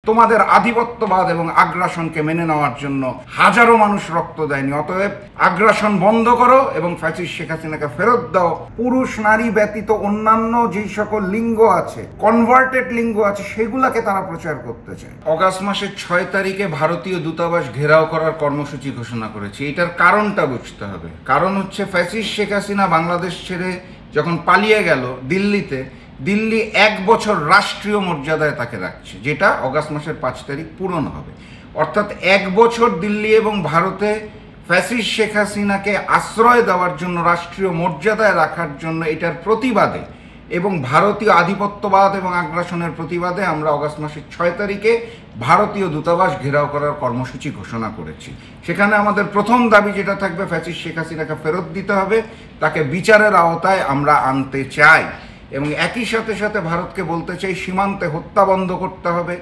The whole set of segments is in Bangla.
তোমাদের আধিপত্যবাদ এবং আগ্রাসনকে মেনে নেওয়ার জন্য হাজারো মানুষ রক্ত দেয়নি। অতএব আগ্রাসন বন্ধ করো এবং ফ্যাসিস্ট শেখ হাসিনাকে ফেরত দাও। পুরুষ নারী ব্যতীত অন্যান্য যেই সকল লিঙ্গ আছে, কনভার্টেড লিঙ্গ আছে, সেগুলাকে তারা প্রচার করতে চায়। অগাস্ট মাসের 6 তারিখে ভারতীয় দূতাবাস ঘেরাও করার কর্মসূচি ঘোষণা করেছে। এটার কারণটা বুঝতে হবে। কারণ হচ্ছে ফ্যাসিস্ট শেখ হাসিনা বাংলাদেশ ছেড়ে যখন পালিয়ে গেল দিল্লি 1 বছর রাষ্ট্রীয় মর্যাদায় তাকে রাখছে, যেটা অগাস্ট মাসের 5 তারিখ পূরণ হবে। অর্থাৎ 1 বছর দিল্লি এবং ভারতে ফ্যাসিস্ট শেখ হাসিনাকে আশ্রয় দেওয়ার জন্য, রাষ্ট্রীয় মর্যাদায় রাখার জন্য, এটার প্রতিবাদে এবং ভারতীয় আধিপত্যবাদ এবং আগ্রাসনের প্রতিবাদে আমরা অগাস্ট মাসের 6 তারিখে ভারতীয় দূতাবাস ঘেরাও করার কর্মসূচি ঘোষণা করেছি। সেখানে আমাদের প্রথম দাবি যেটা থাকবে, ফ্যাসিস্ট শেখ হাসিনাকে ফেরত দিতে হবে, তাকে বিচারের আওতায় আমরা আনতে চাই। এবং একই সাথে সাথে ভারতকে বলতে চাই, সীমান্তে হত্যা বন্ধ করতে হবে,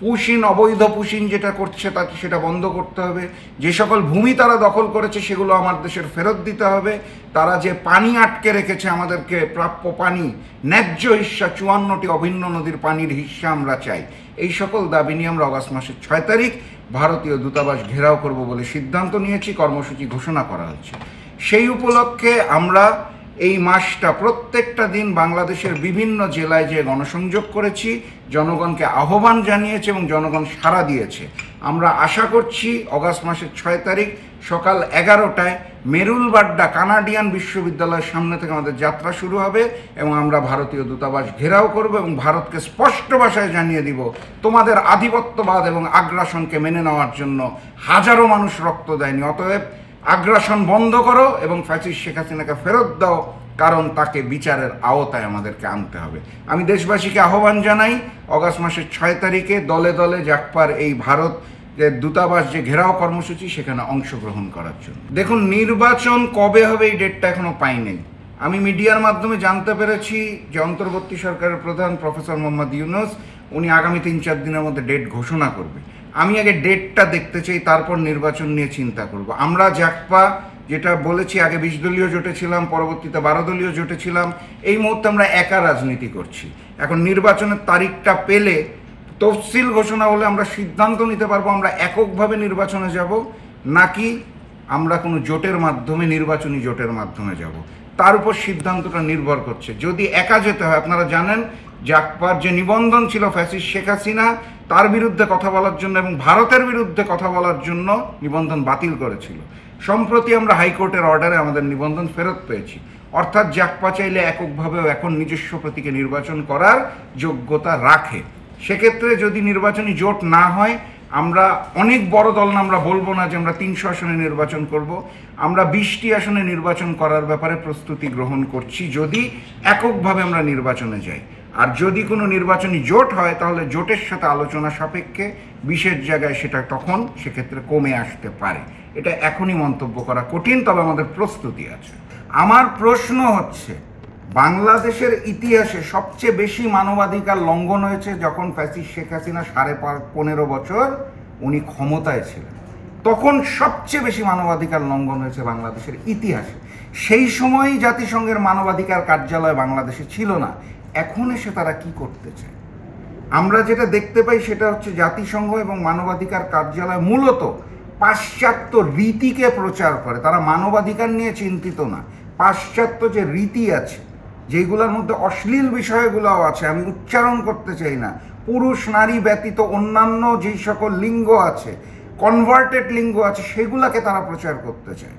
পুশিন, অবৈধ পুশিন যেটা করছে তাকে সেটা বন্ধ করতে হবে। যে সকল ভূমি তারা দখল করেছে সেগুলো আমার দেশের ফেরত দিতে হবে। তারা যে পানি আটকে রেখেছে, আমাদেরকে প্রাপ্য পানি, ন্যায্য হিস্সা, 54টি অভিন্ন নদীর পানির হিস্সা আমরা চাই। এই সকল দাবি নিয়ে আমরা অগাস্ট মাসের 6 তারিখ ভারতীয় দূতাবাস ঘেরাও করব বলে সিদ্ধান্ত নিয়েছি, কর্মসূচি ঘোষণা করা হচ্ছে। সেই উপলক্ষে আমরা এই মাসটা প্রত্যেকটা দিন বাংলাদেশের বিভিন্ন জেলায় যে গণসংযোগ করেছি, জনগণকে আহ্বান জানিয়েছে এবং জনগণ সাড়া দিয়েছে। আমরা আশা করছি অগাস্ট মাসের 6 তারিখ সকাল 11টায় মেরুলবাড্ডা কানাডিয়ান বিশ্ববিদ্যালয়ের সামনে থেকে আমাদের যাত্রা শুরু হবে এবং আমরা ভারতীয় দূতাবাস ঘেরাও করব এবং ভারতকে স্পষ্ট ভাষায় জানিয়ে দিব, তোমাদের আধিপত্যবাদ এবং আগ্রাসনকে মেনে নেওয়ার জন্য হাজারো মানুষ রক্ত দেয়নি। অতএব আগ্রাসন বন্ধ করো এবং ফ্যাসিস্ট শেখ হাসিনাকে ফেরত দাও, কারণ তাকে বিচারের আওতায় আমাদেরকে আনতে হবে। আমি দেশবাসীকে আহ্বান জানাই অগাস্ট মাসের 6 তারিখে দলে দলে জাকপার এই ভারত যে দূতাবাস যে ঘেরাও কর্মসূচি, সেখানে অংশগ্রহণ করার জন্য। দেখুন, নির্বাচন কবে হবে এই ডেটটা এখনো পাই নাই। আমি মিডিয়ার মাধ্যমে জানতে পেরেছি যে অন্তর্বর্তী সরকারের প্রধান প্রফেসর মোহাম্মদ ইউনূস উনি আগামী 3-4 দিনের মধ্যে ডেট ঘোষণা করবে। আমি আগে ডেটটা দেখতে চাই, তারপর নির্বাচন নিয়ে চিন্তা করব। আমরা জাকপা যেটা বলেছি, আগে 20 দলীয় জোটে ছিলাম, পরবর্তীতে 12 দলীয় জোটে ছিলাম। এই মুহূর্তে আমরা একা রাজনীতি করছি। এখন নির্বাচনের তারিখটা পেলে, তফসিল ঘোষণা হলে আমরা সিদ্ধান্ত নিতে পারবো আমরা এককভাবে নির্বাচনে যাব নাকি আমরা কোনো জোটের মাধ্যমে, নির্বাচনী জোটের মাধ্যমে যাব। তার উপর সিদ্ধান্তটা নির্ভর করছে। যদি একা যেতে হয়, আপনারা জানেন জাকপার যে নিবন্ধন ছিল ফ্যাসিস্ট শেখ হাসিনা তার বিরুদ্ধে কথা বলার জন্য এবং ভারতের বিরুদ্ধে কথা বলার জন্য নিবন্ধন বাতিল করেছিল। সম্প্রতি আমরা হাইকোর্টের অর্ডারে আমাদের নিবন্ধন ফেরত পেয়েছি। অর্থাৎ জাকপা চাইলে এককভাবেও এখন নিজস্ব প্রতীকে নির্বাচন করার যোগ্যতা রাখে। সেক্ষেত্রে যদি নির্বাচনী জোট না হয়, আমরা অনেক বড় দল না, আমরা বলবো না যে আমরা 300 আসনে নির্বাচন করব। আমরা 20টি আসনে নির্বাচন করার ব্যাপারে প্রস্তুতি গ্রহণ করছি যদি এককভাবে আমরা নির্বাচনে যাই। আর যদি কোনো নির্বাচনী জোট হয়, তাহলে জোটের সাথে আলোচনা সাপেক্ষে বিশেষ জায়গায় সেটা তখন সেক্ষেত্রে কমে আসতে পারে। এটা এখনই মন্তব্য করা কঠিন, তবে আমাদের প্রস্তুতি আছে। আমার প্রশ্ন হচ্ছে, বাংলাদেশের ইতিহাসে সবচেয়ে বেশি মানবাধিকার লঙ্ঘন হয়েছে যখন ফ্যাসিস্ট শেখ হাসিনা 15.5 বছর উনি ক্ষমতায় ছিলেন। তখন সবচেয়ে বেশি মানবাধিকার লঙ্ঘন হয়েছে বাংলাদেশের ইতিহাসে। সেই সময়ই জাতিসংঘের মানবাধিকার কার্যালয় বাংলাদেশে ছিল না। এখন এসে তারা কি করতে চায়? আমরা যেটা দেখতে পাই সেটা হচ্ছে জাতিসংঘ এবং মানবাধিকার কার্যালয় মূলত পাশ্চাত্য রীতিকে প্রচার করে। তারা মানবাধিকার নিয়ে চিন্তিত না। পাশ্চাত্য যে রীতি আছে, যেগুলোর মধ্যে অশ্লীল বিষয়গুলোও আছে, আমি উচ্চারণ করতে চাই না, পুরুষ নারী ব্যতীত অন্যান্য যেই সকল লিঙ্গ আছে, কনভার্টেড লিঙ্গ আছে, সেগুলোকে তারা প্রচার করতে চায়।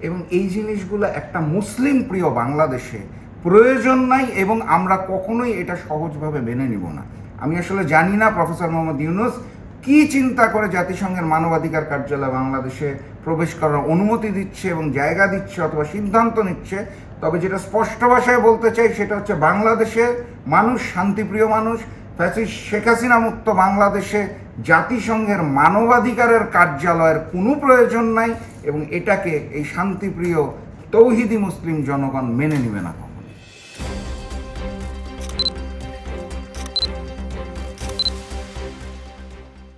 এবং এই জিনিসগুলো একটা মুসলিম প্রিয় বাংলাদেশে প্রয়োজন নাই এবং আমরা কখনোই এটা সহজভাবে মেনে নিব না। আমি আসলে জানি না প্রফেসর মোহাম্মদ ইউনূস কি চিন্তা করে জাতিসংঘের মানবাধিকার কার্যালয় বাংলাদেশে প্রবেশ করার অনুমতি দিচ্ছে এবং জায়গা দিচ্ছে অথবা সিদ্ধান্ত নিচ্ছে। তবে যেটা স্পষ্ট ভাষায় বলতে চাই সেটা হচ্ছে, বাংলাদেশের মানুষ শান্তিপ্রিয় মানুষ। ফ্যাসিস্ট শেখ হাসিনা মুক্ত বাংলাদেশে জাতিসংঘের মানবাধিকারের কার্যালয়ের কোনো প্রয়োজন নাই এবং এটাকে এই শান্তিপ্রিয় তৌহিদি মুসলিম জনগণ মেনে নেবে না।